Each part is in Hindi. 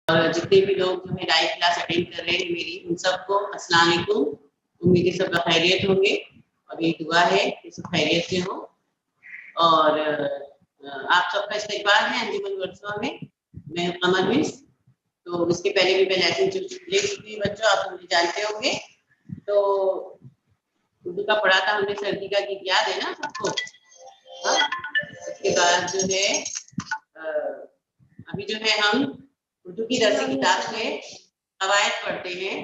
और जितने भी लोग जो है लाइव क्लास अटेंड कर रहे हैं मेरी, उन सबको अस्सलाम वालेकुम। उम्मीद है सब खैरियत होंगे और ये दुआ है कि सब खैरियत से हो। और आप सबका इस्तकबाल है अंजुमन वर्कशॉप में। मैं हूं कमर मिस। तो इसके पहले भी मैं लेसन ले चुकी हूँ बच्चों, आप मुझे जानते होंगे। तो उर्दू का पढ़ा था हमने, सर्दी का गीत याद है ना सबको? हाँ, उसके बाद जो है अभी जो है हम उर्दू की दरसी किताब से कवायद पढ़ते हैं।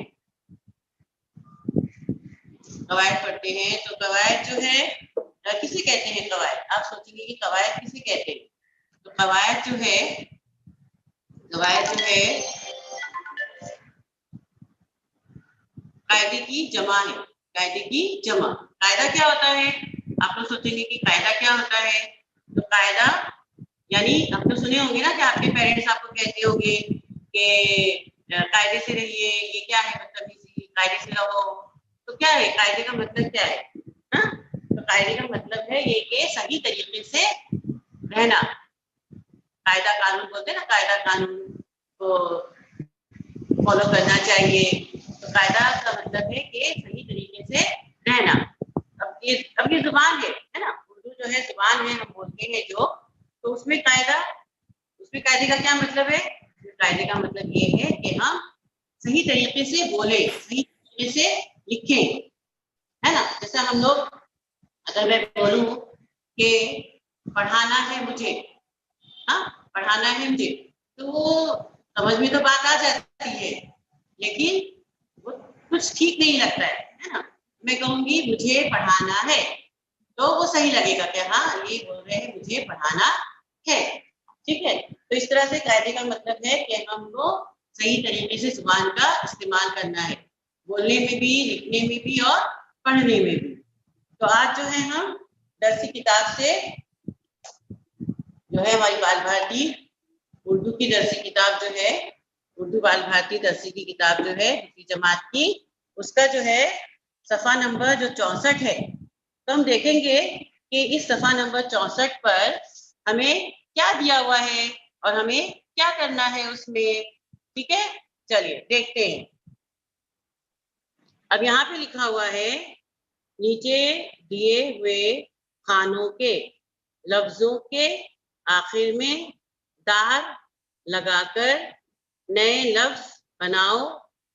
तो कवायद जो है किसे कहते हैं? कवायद, आप सोचेंगे कि कवायद किसे कहते हैं? तो कवायद जो है कायदे की जमा है। कायदे की जमा। कायदा क्या होता है? आप लोग सोचेंगे कि कायदा क्या होता है। तो कायदा यानी आप तो सुने होंगे ना कि आपके पेरेंट्स आपको कहते होंगे कि कायदे से रहिए, ये क्या है बदतमीजी, कायदे से रहो। तो क्या है कायदे का मतलब? क्या है? हाँ, तो कायदे का मतलब है ये कि सही तरीके से रहना। कायदा कानून बोलते हैं ना, कायदा कानून को फॉलो करना चाहिए। तो कायदा का मतलब है कि सही तरीके से रहना। अब ये जुबान है ना, उर्दू जो है जुबान है, हम बोलते हैं जो। तो उसमें कायदे का क्या मतलब है? कायदे का मतलब ये है कि हम सही तरीके से बोले, सही तरीके से लिखें, है ना। जैसा हम लोग, अगर मैं बोलूं कि पढ़ाना है मुझे, हाँ पढ़ाना है मुझे, तो वो समझ में तो बात आ जाती है, लेकिन वो कुछ ठीक नहीं लगता है ना। मैं कहूंगी मुझे पढ़ाना है, तो वो सही लगेगा कि हाँ ये बोल रहे हैं मुझे पढ़ाना है। ठीक है। तो इस तरह से कायदे का मतलब है कि हमको सही तरीके से जुबान का इस्तेमाल करना है, बोलने में भी, लिखने में भी और पढ़ने में भी। तो आज जो है हम दरसी किताब से जो है हमारी बाल भारती उर्दू की दरसी किताब जो है, उर्दू बाल भारती दरसी की किताब जो है दूसरी जमात की, उसका जो है सफा नंबर जो 64 है। तो हम देखेंगे कि इस सफा नंबर 64 पर हमें क्या दिया हुआ है और हमें क्या करना है उसमें। ठीक है, चलिए देखते हैं। अब यहाँ पे लिखा हुआ है, नीचे दिए हुए खानों के लफ्जों के आखिर में दार लगाकर नए लफ्ज बनाओ।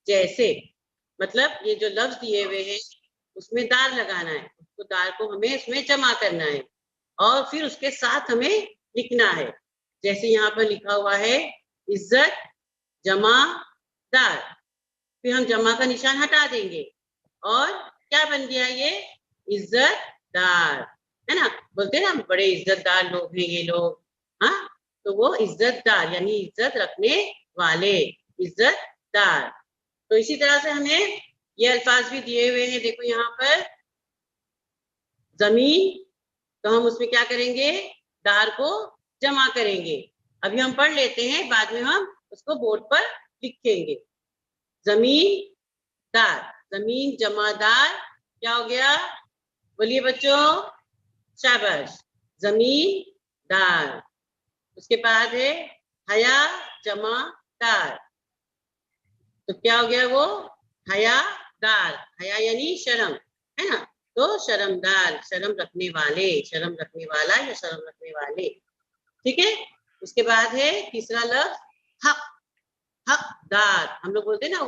जैसे, मतलब ये जो लफ्ज दिए हुए हैं उसमें दार लगाना है, उसको दार को हमें इसमें जमा करना है और फिर उसके साथ हमें लिखना है। जैसे यहाँ पर लिखा हुआ है इज्जत जमा दार, फिर हम जमा का निशान हटा देंगे और क्या बन गया ये? इज्जतदार, है ना। बोलते हैं ना बड़े इज्जतदार लोग हैं ये लोग, हाँ। तो वो इज्जतदार यानी इज्जत रखने वाले, इज्जतदार। तो इसी तरह से हमें ये अल्फाज भी दिए हुए हैं, देखो यहाँ पर जमीन, तो हम उसमें क्या करेंगे? दार को जमा करेंगे। अभी हम पढ़ लेते हैं, बाद में हम उसको बोर्ड पर लिखेंगे। जमीन दार, जमीन जमादार क्या हो गया? बोलिए बच्चों, शाबाश, जमीन दार। उसके बाद है हया जमा दार, तो क्या हो गया वो? हया दार, हया यानी शर्म, है ना। तो शर्मदार, शर्म रखने वाले, शर्म रखने वाला या शर्म रखने वाले। ठीक है। उसके बाद है तीसरा लफ्ज हक, हकदार। हम लोग बोलते हैं ना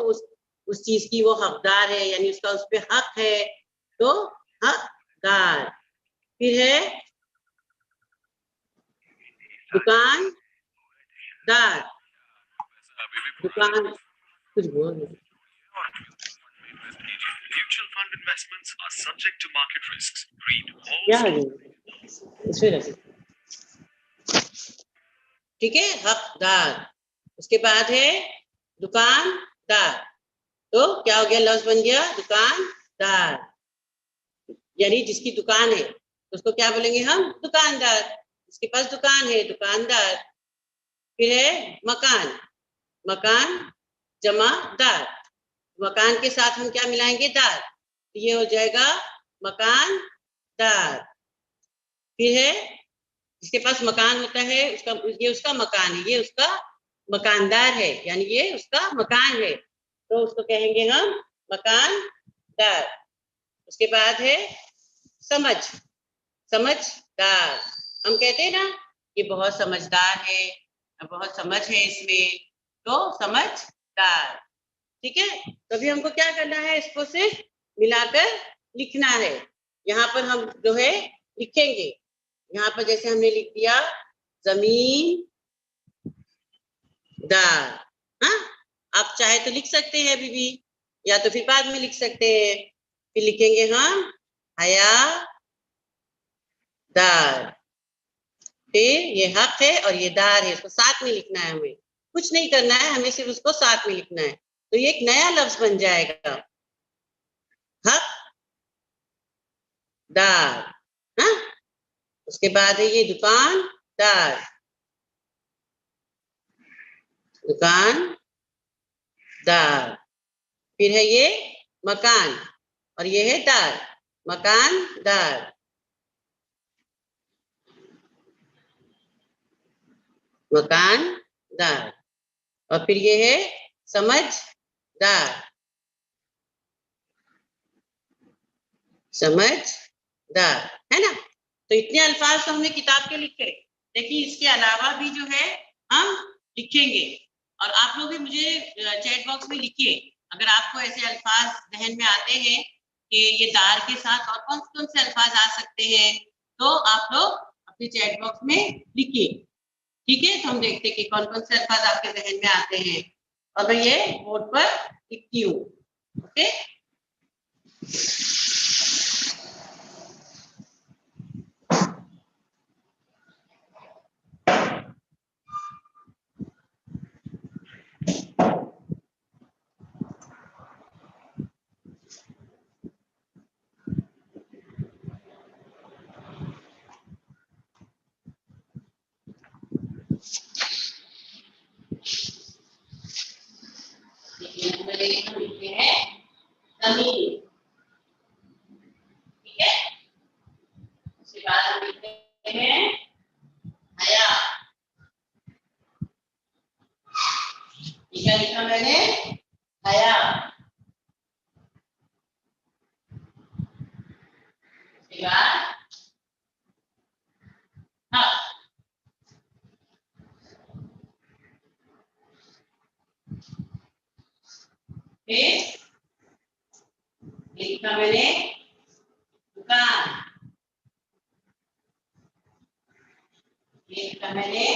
उस चीज की वो हकदार है, यानी उसका उस पर हक है, तो हकदार। फिर है दुकानदार, दुकान, कुछ बोल रहे Mutual fund investments are subject to market risks. Read all. क्या है इसमें? ठीक है, हकदार। उसके बाद है दुकानदार, तो क्या हो गया? लफ्ज बन गया दुकानदार, यानी जिसकी दुकान है तो उसको क्या बोलेंगे हम? दुकानदार। जिसके पास दुकान है दुकानदार। फिर है मकान, मकान जमादार, मकान के साथ हम क्या मिलाएंगे? दार, तो ये हो जाएगा मकानदार। फिर है जिसके पास मकान होता है उसका, ये उसका मकान है, ये उसका मकानदार है, यानी ये उसका मकान है, तो उसको कहेंगे हम मकानदार। उसके बाद है समझ, समझदार। हम कहते हैं ना ये बहुत समझदार है, बहुत समझ है इसमें, तो समझदार। ठीक है, तो अभी हमको क्या करना है, इसको सिर्फ मिलाकर लिखना है। यहाँ पर हम जो है लिखेंगे, यहाँ पर जैसे हमने लिख दिया जमीन दार। हाँ, आप चाहे तो लिख सकते हैं अभी भी, या तो फिर बाद में लिख सकते हैं। फिर लिखेंगे हम हयादार, फिर ये हक है और ये दार है, इसको साथ में लिखना है। हमें कुछ नहीं करना है, हमें सिर्फ उसको साथ में लिखना है, तो ये एक नया लफ्ज बन जाएगा, हक दार। हाँ, उसके बाद है ये दुकानदार, दुकानदार। फिर है ये मकान और ये है दार, मकानदार। मकानदार। और फिर ये है समझदार, समझदार, है ना। तो इतने अल्फाज तो हमने किताब के लिखे, देखिए इसके अलावा भी जो है हम लिखेंगे। और आप लोग भी मुझे चैट बॉक्स में लिखिए, अगर आपको ऐसे अल्फाज जहन में आते हैं कि ये दार के साथ और कौन कौन से अल्फाज आ सकते हैं, तो आप लोग अपने चैट बॉक्स में लिखिए। ठीक है, तो हम देखते हैं कि कौन कौन से अल्फाज आपके जहन में आते हैं, और मैं ये बोर्ड पर लिखती हूँ। ओके, हम लिखते हैं जमीन। ठीक है, उसके बाद हम लिखते हैं हया। क्या लिखा मैंने, हया। उसके बाद हक। फिर लिखा मैंने दुकान, लिखा मैंने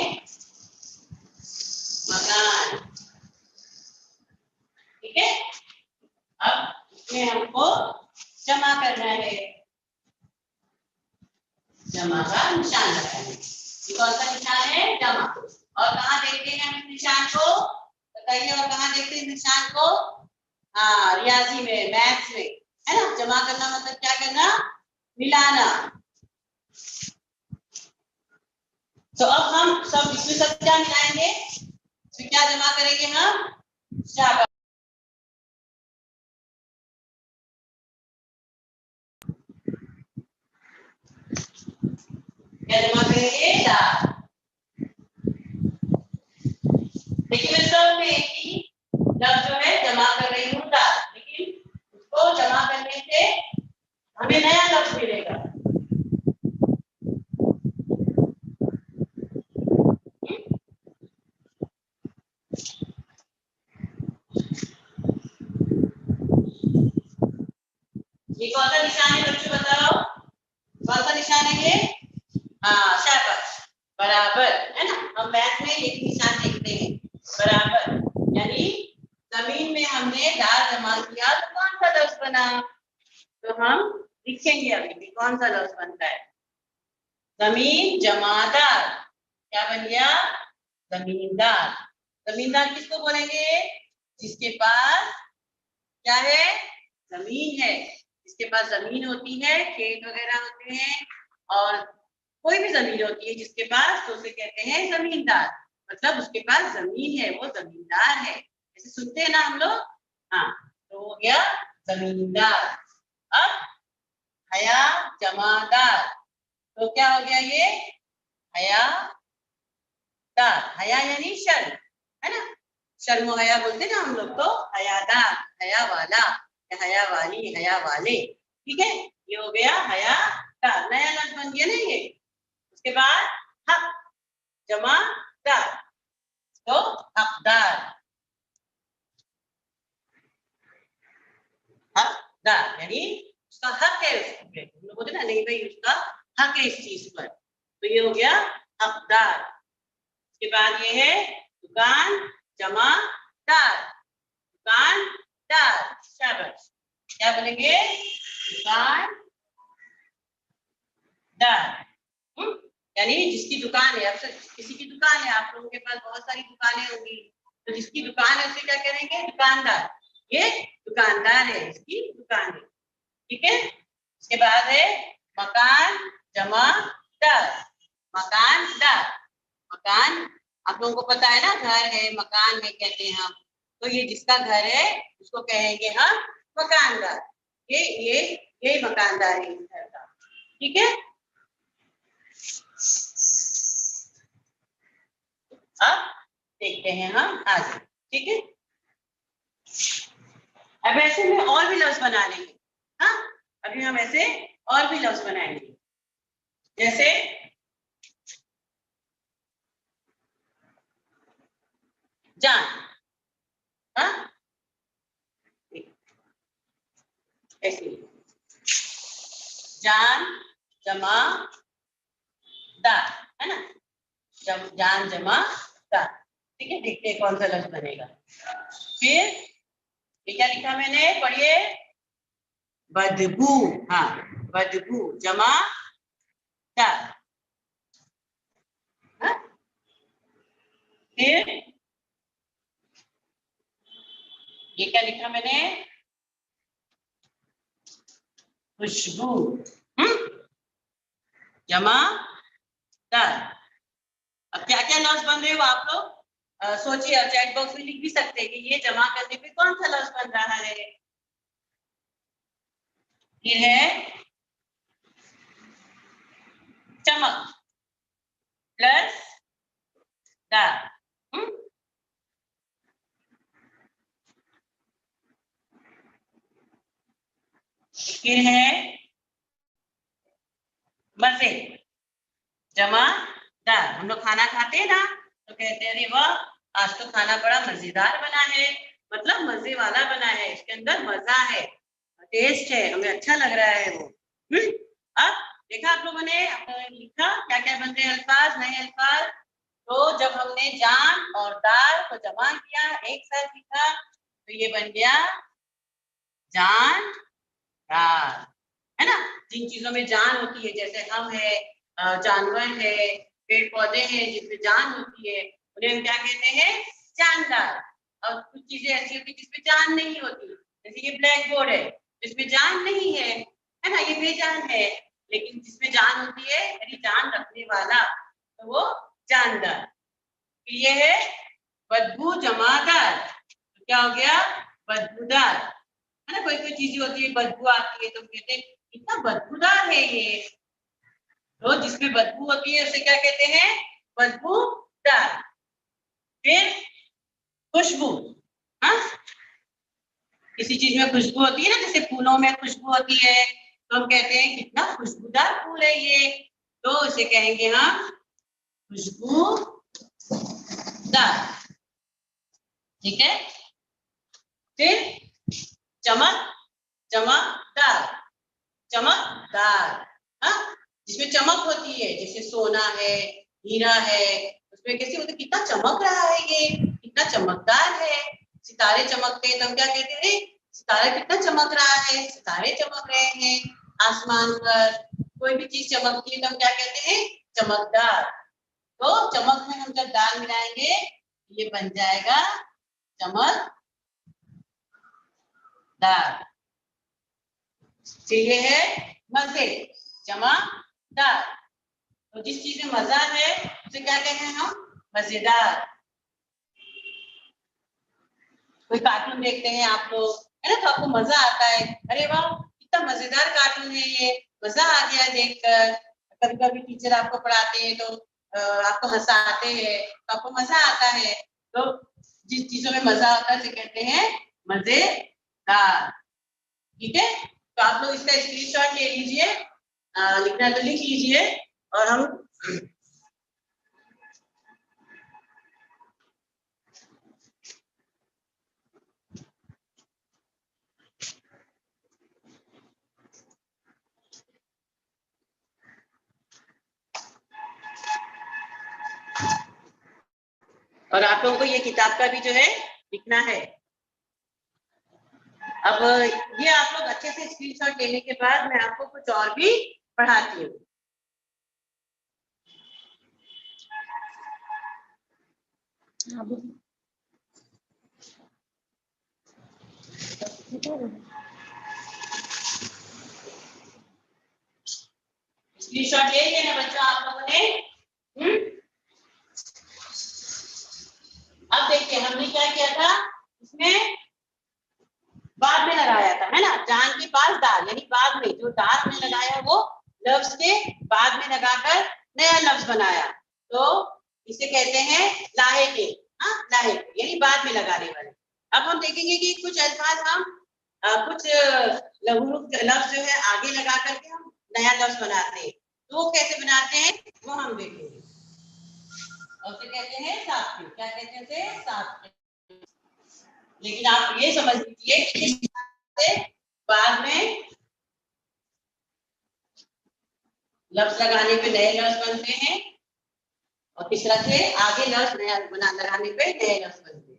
मकान। ठीक है, अब इसमें हमको जमा करना है, जमा का निशान लगाना है। ये कौन सा निशान है, जमा। और कहाँ देखते हैं हम इस निशान को, बताइए, और कहाँ देखते हैं इस निशान को, हाँ रियाजी में, मैथ्स में, है ना। जमा करना मतलब क्या करना, मिलाना। तो अब हम सब इसमें सब क्या मिलाएंगे, इसमें क्या जमा करेंगे हम, शाबाश। क्या जमा करेंगे, दार। देखिए मैं सब में एक ही लफ्ज जो है जमा कर रही हूँ, दार, लेकिन उसको जमा करने से हमें नया लफ्ज मिलेगा। ये कौन सा निशान है बच्चों, बताओ कौन सा निशान है ये, हाँ शाबाश, बराबर, है ना। हम मैथ में एक निशान देखते हैं, बराबर, यानी जमीन में हमने दार जमा किया तो कौन सा लफ्ज बना, तो हम लिखेंगे अभी भी कौन सा लफ्ज बनता है, जमीन जमादार। क्या बन गया, जमींदार। जमींदार किसको बोलेंगे, जिसके पास क्या है, जमीन है, जिसके पास जमीन होती है, खेत वगैरह होते हैं, और कोई भी जमीन होती है जिसके पास, तो उसे कहते हैं जमींदार। मतलब उसके पास जमीन है, वो जमींदार है, ऐसे सुनते हैं ना हम लोग। हाँ, तो हो गया जमींदार। अब हया जमादार, तो क्या हो गया ये, हया दार, हया यानी शर्म, है ना। शर्म हया बोलते ना हम लोग, तो हयादार, हया वाला, या हया वाली, हया वाले, ठीक है। ये हो गया हयादार, नया लफ्ज बन गया ना ये। उसके बाद हक जमा दार, तो हकदार, हकदार यानी उसका हक है उस पे, हम लोग बोलते ना नहीं भाई उसका हक है इस चीज पर, तो ये हो गया हकदार। उसके बाद ये है दुकान जमा दार, दुकानदार, शाबाश। क्या बोलेंगे? दुकानदार, यानी जिसकी दुकान है, अक्सर किसी की दुकान है, आप लोगों के पास बहुत सारी दुकानें होंगी, तो जिसकी दुकान है उसे क्या करेंगे? दुकानदार। ये दुकानदार है, इसकी दुकान है, ठीक है। उसके बाद है मकान जमा दार, मकानदार, मकान आप लोगों को पता है ना, घर है, मकान है कहते हैं हम, तो ये जिसका घर है उसको कहेंगे हम मकानदार। ये मकानदार है इस घर का, ठीक है। अब देखते हैं हम आगे, ठीक है। अब ऐसे में और भी लफ्ज बना लेंगे, हाँ, अभी हम ऐसे और भी लफ्ज बनाएंगे, जैसे जान, हाँ, ऐसे जान जमा दार, है ना, जान जमा दार, ठीक है। देखते हैं कौन सा लफ्ज बनेगा। फिर ये क्या लिखा मैंने, पढ़िए, बदबू, हाँ, बदबू जमा दार, हाँ? फिर ये क्या लिखा मैंने, खुशबू, जमा दार। अब क्या क्या लफ्ज बन रहे हो आप लोग सोचिए, और चैट बॉक्स में लिख भी सकते हैं कि ये जमा करने पे कौन सा लफ्ज बन रहा है। ये है चमक प्लस दार, फिर है मजे जमा दार। हम लोग खाना खाते हैं ना, तो कहते हैं अरे वाह आज तो खाना बड़ा मजेदार बना है, मतलब मजे वाला बना है, इसके अंदर मजा है, टेस्ट है, हमें अच्छा लग रहा है वो। अब देखा आप लोगों ने लिखा क्या क्या बन रहे अल्फाज, नए अल्फाज। तो जब हमने जान और दार को जमा किया, एक साथ लिखा, तो ये बन गया जान दार, है ना। जिन चीजों में जान होती है, जैसे हम है, जानवर है, पेड़ पौधे हैं जिसमें जान होती है, उन्हें हम क्या कहते हैं? जानदार। और कुछ चीजें ऐसी होती है जिसमें जान नहीं होती, जैसे ये ब्लैक बोर्ड है, इसमें जान नहीं है ना, ये बेजान है, लेकिन जिसमें जान होती है यानी जान रखने वाला, तो वो जानदार। फिर ये है बदबू जमादार, तो क्या हो गया? बदबूदार, है ना। कोई कोई चीजें होती है बदबू आती है तो हम कहते हैं कितना बदबूदार है ये, तो जिसमें बदबू होती है उसे क्या कहते हैं? बदबूदार। फिर खुशबू, हाँ, किसी चीज में खुशबू होती है ना, जैसे फूलों में खुशबू होती है, तो हम कहते हैं कितना खुशबूदार फूल है ये, तो इसे कहेंगे हम खुशबूदार, ठीक है। फिर चमक चमकदार, चमकदार, हाँ, जिसमें चमक होती है, जैसे सोना है, हीरा है, उसमें कैसे होता है, कितना चमक रहा है ये, कितना चमकदार है। सितारे चमकते हैं तो हम क्या कहते हैं? सितारा कितना चमक रहा है, सितारे चमक रहे हैं आसमान पर। कोई भी चीज चमकती है तो हम क्या कहते हैं? चमकदार। तो चमक में हम जब दाल मिलाएंगे ये बन जाएगा चमकदार। फिर ये है मजे जमा दार, तो जिस चीज में मजा है उसे क्या कहते हैं हम? मजेदार। कोई कार्टून देखते हैं आप लोग, है ना, तो आपको मजा आता है, अरे वाह कितना मजेदार कार्टून है ये, मजा आ गया देखकर। कभी कभी टीचर आपको पढ़ाते हैं तो आपको हंसाते हैं तो आपको मजा आता है, तो जिस चीजों में मजा आता है उसे कहते हैं मजेदार। ठीक है, तो आप लोग इसका स्क्रीनशॉट ले लीजिए, लिखना तो लिख लीजिए और हम और आप लोगों को ये किताब का भी जो है लिखना है। अब ये आप लोग अच्छे से स्क्रीनशॉट लेने के बाद मैं आपको कुछ और भी पढ़ाती हूँ। स्क्रीनशॉट ले लिया ना बच्चों आप लोगों ने? अब देखिए हमने क्या किया था, इसमें बाद में लगाया था, है ना, जान के पास दार, यानी बाद में जो दार हमने लगाया वो लफ्ज के बाद में लगाकर नया लफ्ज बनाया, तो इसे कहते हैं लाहे के। लाहे यानी बाद में लगाने वाले। अब हम देखेंगे कि कुछ अल्फाज हम कुछ लफ्ज जो है आगे लगा करके हम नया लफ्ज बनाते हैं, तो वो कैसे बनाते हैं वो हम देखेंगे। और उसे कहते हैं साथ में, क्या कहते हैं उसे? साथ में। लेकिन आप ये समझ लीजिए कि इस से बाद में लफ्ज लगाने पे नए लफ्ज बनते हैं और तीसरा से आगे लफ्ज नया बना लगाने पे नए लफ्ज बनते हैं।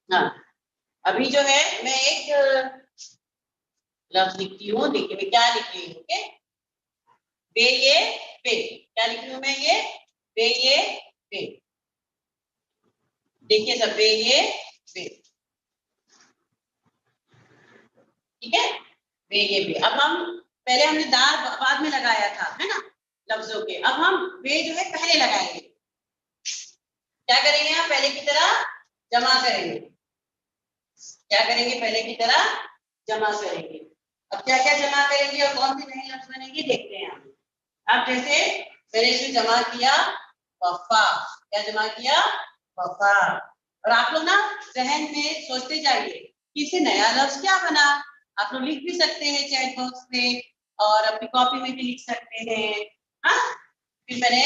हाँ, अभी जो है मैं एक लफ्ज लिखती हूँ, देखिए मैं क्या लिख रही हूँ। ओके, बे ये पे, क्या लिख रही हूँ मैं? ये बे ये पे, देखिए सब, बे ये पे, ठीक है, बे ये पे। अब हम पहले हमने दार बाद में लगाया था, है ना, लफ्जों के, अब हम बे जो है पहले लगाएंगे। क्या करेंगे? हम पहले की तरह जमा करेंगे। क्या करेंगे? पहले की तरह जमा करेंगे। अब क्या क्या जमा करेंगे और कौन सी नई लफ्ज बनेंगे देखते हैं हम। अब जैसे मैंने इसे जमा किया वफा, क्या जमा किया? वफा। और आप लोग ना जहन में सोचते जाइए कि इसे नया लफ्ज क्या बना। आप लोग लिख भी सकते हैं चैट बॉक्स में और अपनी कॉपी में भी लिख सकते हैं। हाँ, फिर मैंने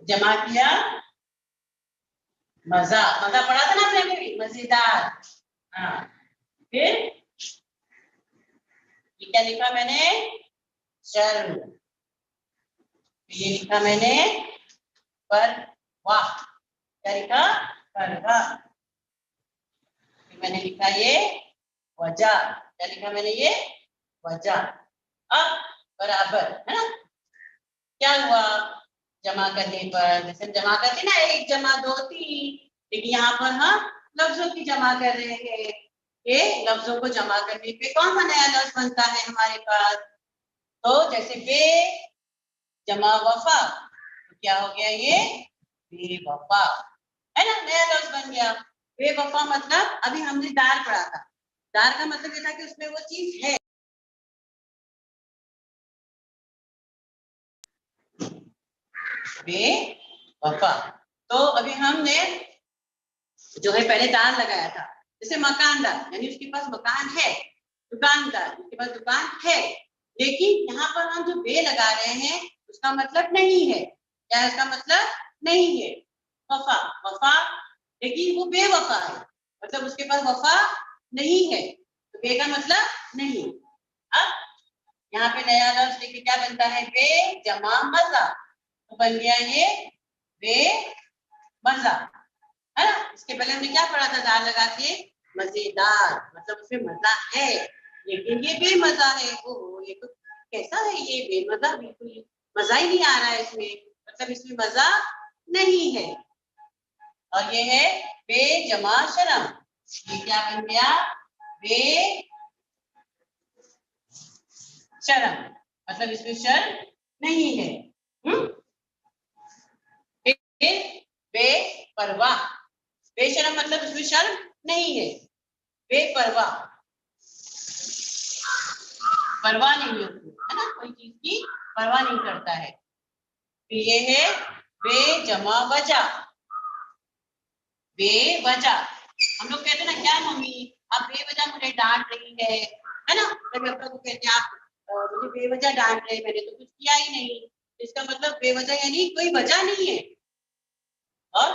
जमा किया मजा, मजा पढ़ा था ना आपने भी, मजेदार। हाँ, फिर ये क्या लिखा मैंने? शर्म। ये लिखा मैंने पर वाह, क्या लिखा? पर वाह। फिर मैंने लिखा ये वजह, क्या लिखा मैंने? ये वजह। अब बराबर, है ना, क्या हुआ जमा करने पर? जैसे हम जमा करते ना, 1 जमा 2 3, लेकिन यहाँ पर हम लफ्जों की जमा कर रहे हैं। ये लफ्जों को जमा करने पे कौन सा नया लफ्ज बनता है हमारे पास? तो जैसे बे जमा वफा, तो क्या हो गया? ये बेवफा, है ना, नया लफ्ज बन गया। बेवफा मतलब अभी हमने दार पढ़ा था, दार का मतलब ये था कि उसमें वो चीज है। बेवफा। तो अभी हमने जो है पहले दार लगाया था, जैसे मकानदार, यानी उसके पास मकान है। दुकानदार, उसके पास दुकान है। लेकिन यहाँ पर हम जो बे लगा रहे हैं उसका मतलब नहीं है। क्या है उसका मतलब? नहीं है। वफा, वफा, लेकिन वो बेवफा है, मतलब उसके पास वफा नहीं है, तो बे का मतलब नहीं। अब यहाँ पे नया लफ्ज देखिए क्या बनता है? बे जमा मजा, तो बन गया ये बे मजा। है ना। इसके पहले हमने क्या पढ़ा था, दाल लगा के मजेदार, मतलब उसमें मजा है, लेकिन ये बेमजा है। ओहो, ये तो कैसा है, ये बेमजा, बिल्कुल मजा ही नहीं आ रहा है इसमें, मतलब इसमें मजा नहीं है। और ये है बेजमा शर्म, ये क्या बन गया, बे शर्म, मतलब इसमें शर्म नहीं है। बेपरवाह, बेशर्म मतलब इसमें शर्म नहीं है। बेपरवाह, परवाह नहीं होती है ना, कोई चीज की परवाह नहीं करता है। तो ये है बेजमा वजह, बेवजह। हम लोग कहते हैं ना, क्या मम्मी आप बेवजह मुझे डांट रही है ना, कभी अपने को कहते हैं आप मुझे बेवजह डांट रहे, मैंने तो कुछ किया ही नहीं। इसका मतलब बेवजह यानी कोई वजह नहीं है, और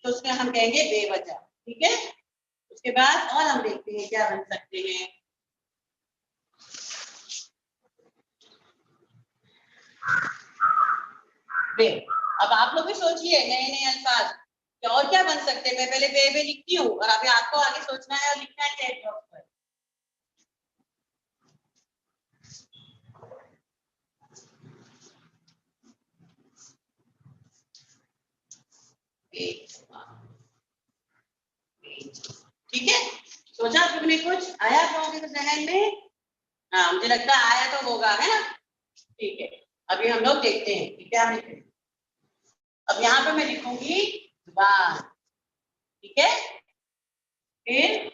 तो उसमें हम कहेंगे बेवजह, ठीक है। उसके बाद और हम देखते हैं क्या बन सकते हैं। बे, अब आप लोग भी सोचिए नए नए अल्फाज कि और क्या बन सकते हैं। मैं पहले बे लिखती हूँ और अभी आपको आगे सोचना है और लिखना है चैट बॉक्स पर। ठीक है, सोचा आप लोगों ने, कुछ आया आप लोगों के जहन में? हाँ, मुझे लगता है आया तो होगा, है ना। ठीक है, अभी हम लोग देखते हैं कि क्या लिखें। अब यहाँ पे मैं लिखूंगी जुबान, ठीक है। फिर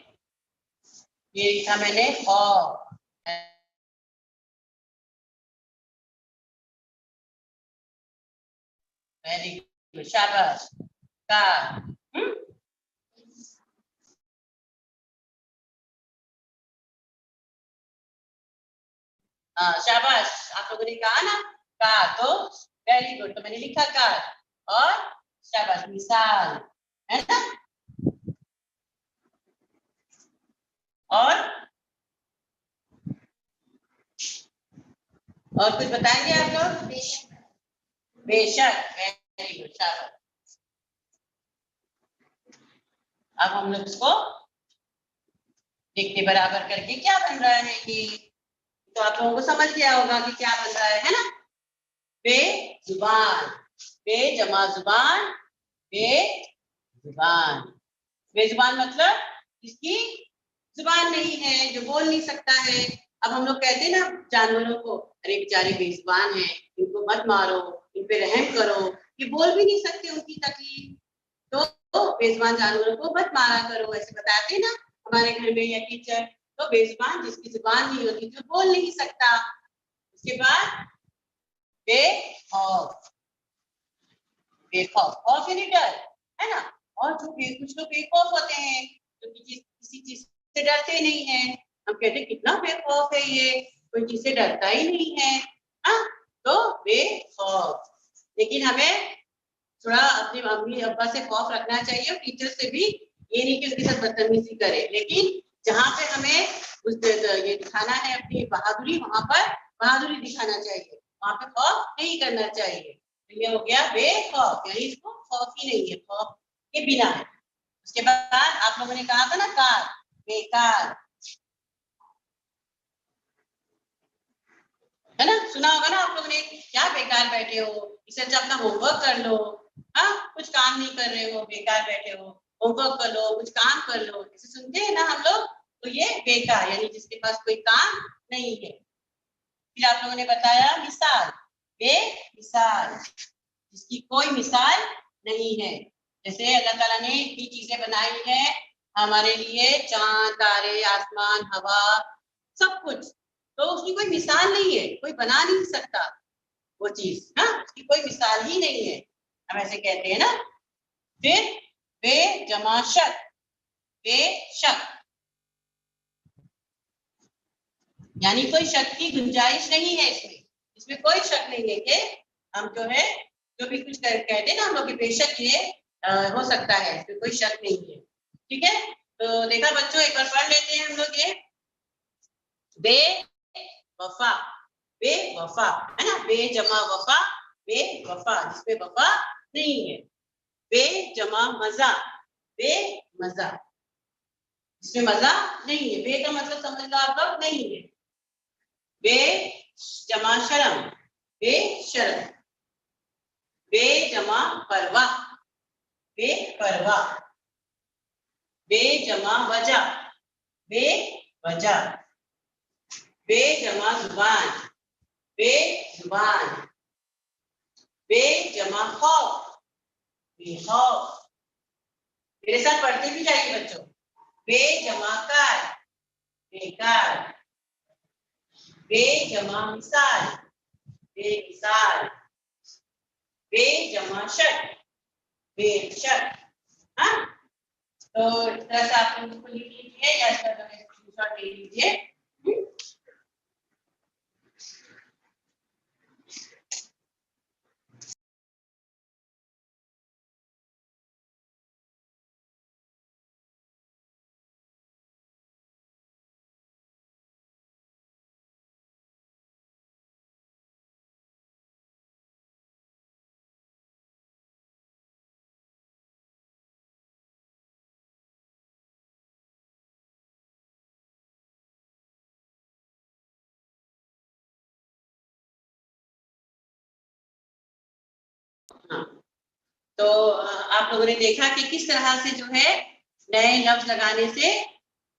ये लिखा मैंने वेरी गुड, शाबाश। का हाँ शाबाश, आप लोगों ने कहा ना कार, तो वेरी गुड, तो मैंने लिखा कार। और शाबाश, मिसाल, है ना। और कुछ बताएंगे आप लोग? बेशक, वेरी गुड, शाबाश। अब हम लोग इसको देखते बराबर करके क्या बन रहा है ये, तो आप लोगों को समझ गया होगा कि क्या बन रहा है ना। बेजुबान, बेजमा जुबान, बेजुबान। बेजुबान मतलब जिसकी जुबान नहीं है, जो बोल नहीं सकता है। अब हम लोग कहते हैं ना जानवरों को, अरे बेचारे बेजुबान हैं, इनको मत मारो, इन पे रहम करो, ये बोल भी नहीं सकते, उनकी तकलीफ, तो बेजुबान जानवरों को मत मारा करो, ऐसे बताते हैं ना हमारे घर में या टीचर। तो बेजुबान जिसकी जुबान नहीं होती, जो बोल नहीं सकता। उसके बाद बेखौफ, बेखौफ, खौफ यानी डर, है ना। और जो कुछ लोग बेखौफ होते हैं, जो किसी चीज से डरते नहीं है, हम कहते हैं कितना बेखौफ है ये, कोई चीज से डरता ही नहीं है। हाँ, तो बेखौफ। लेकिन हमें थोड़ा अपने मम्मी अब्बा से खौफ रखना चाहिए, और टीचर से भी, ये नहीं कि उनके साथ बदतमीजी करे, लेकिन जहाँ पे हमें ये दिखाना है अपनी बहादुरी, वहां पर बहादुरी दिखाना चाहिए, वहां पे खौफ नहीं करना चाहिए। तो ये हो गया बेखौफ, यानी इसको खौफ ही नहीं है, खौफ के बिना है। उसके बाद आप लोगों ने कहा था ना कार, बेकार, है ना, सुना होगा ना आप लोगों ने, क्या बेकार बैठे हो, इससे अच्छा अपना होमवर्क कर लो। हाँ, कुछ काम नहीं कर रहे हो, बेकार बैठे हो, होमवर्क कर लो, कुछ काम कर लो, ऐसे सुनते हैं ना हम लोग। तो ये बेकार यानी जिसके पास कोई काम नहीं है। फिर आप लोगों ने बताया मिसाल, बेमिसाल, जिसकी कोई मिसाल नहीं है। जैसे अल्लाह ताला ने इतनी चीजें बनाई है हमारे लिए, चांद, तारे, आसमान, हवा, सब कुछ, तो उसकी कोई मिसाल नहीं है, कोई बना नहीं सकता वो चीज, हाँ, उसकी कोई मिसाल ही नहीं है, हम ऐसे कहते हैं ना। फिर बेजमा शक, बेशक, यानी कोई शक की गुंजाइश नहीं है इसमें, इसमें कोई शक नहीं है कि हम जो है, जो भी कुछ कहते हैं ना हम लोग, बेशक ये हो सकता है, इसमें कोई शक नहीं है। ठीक है, तो देखा बच्चों, एक बार पढ़ लेते हैं हम लोग ये बेवफा, बेवफा, है ना, बेजमा वफा, बेवफा, जिसमें वफा नहीं है। बेजमा मजा, बेमजा, इसमें मजा नहीं है। बे का मतलब समझ लो आप लोग नहीं है। बे जमा शर्म, बेशर्म। बे जमा परवाह, बेपरवाह। बे जमा वजह, बेवजह। बे जमा जुबान, बेजुबान। बे जमा खौफ, बेखौफ। मेरे साथ पढ़ते भी जाइए बच्चों। बे जमा कार, बेकार। बे जमा मिसाल, बेमिसाल। बे जमा शक, बेशक। हाँ, तो इस तरह से आप लोग इसको लिख लीजिए या इसका स्क्रीनशॉट ले लीजिए। हाँ, तो आप लोगों ने देखा कि किस तरह से जो है नए लफ्ज लगाने से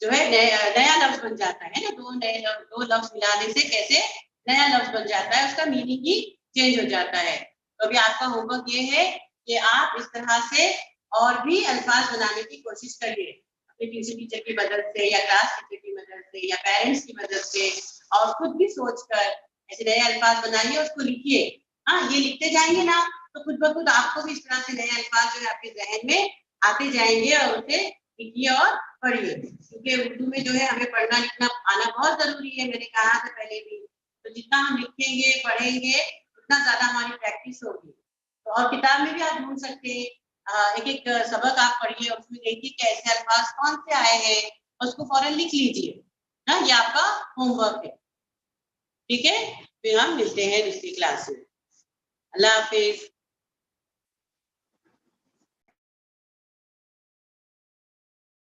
जो है नया लफ्ज बन जाता है ना। दो लफ्ज मिलाने से कैसे नया लफ्ज बन जाता है, उसका मीनिंग ही चेंज हो जाता है। तो अभी आपका होमवर्क ये है कि आप इस तरह से और भी अल्फाज बनाने की कोशिश करिए अपने ट्यूशन टीचर की मदद से या क्लास टीचर की मदद से या पेरेंट्स की मदद से, और खुद भी सोचकर ऐसे नए अल्फाज बनाइए, उसको लिखिए। हाँ, ये लिखते जाएंगे ना तो खुद ब खुद आपको भी इस तरह से नए अल्फाज जो है आपके जहन में आते जाएंगे, और उसे लिखिए और पढ़िए। क्योंकि उर्दू में जो है हमें पढ़ना लिखना आना बहुत जरूरी है, मैंने कहा था पहले भी। तो जितना हम लिखेंगे पढ़ेंगे उतना ज्यादा हमारी प्रैक्टिस होगी। तो और किताब में भी आप ढूंढ सकते हैं, एक एक सबक आप पढ़िए, उसमें देखिए कि ऐसे अल्फाज कौन से आए हैं और उसको फौरन लिख लीजिए। हाँ, ये आपका होमवर्क है। ठीक है, फिर हम मिलते हैं दूसरी क्लास में। अल्लाह हाफिज।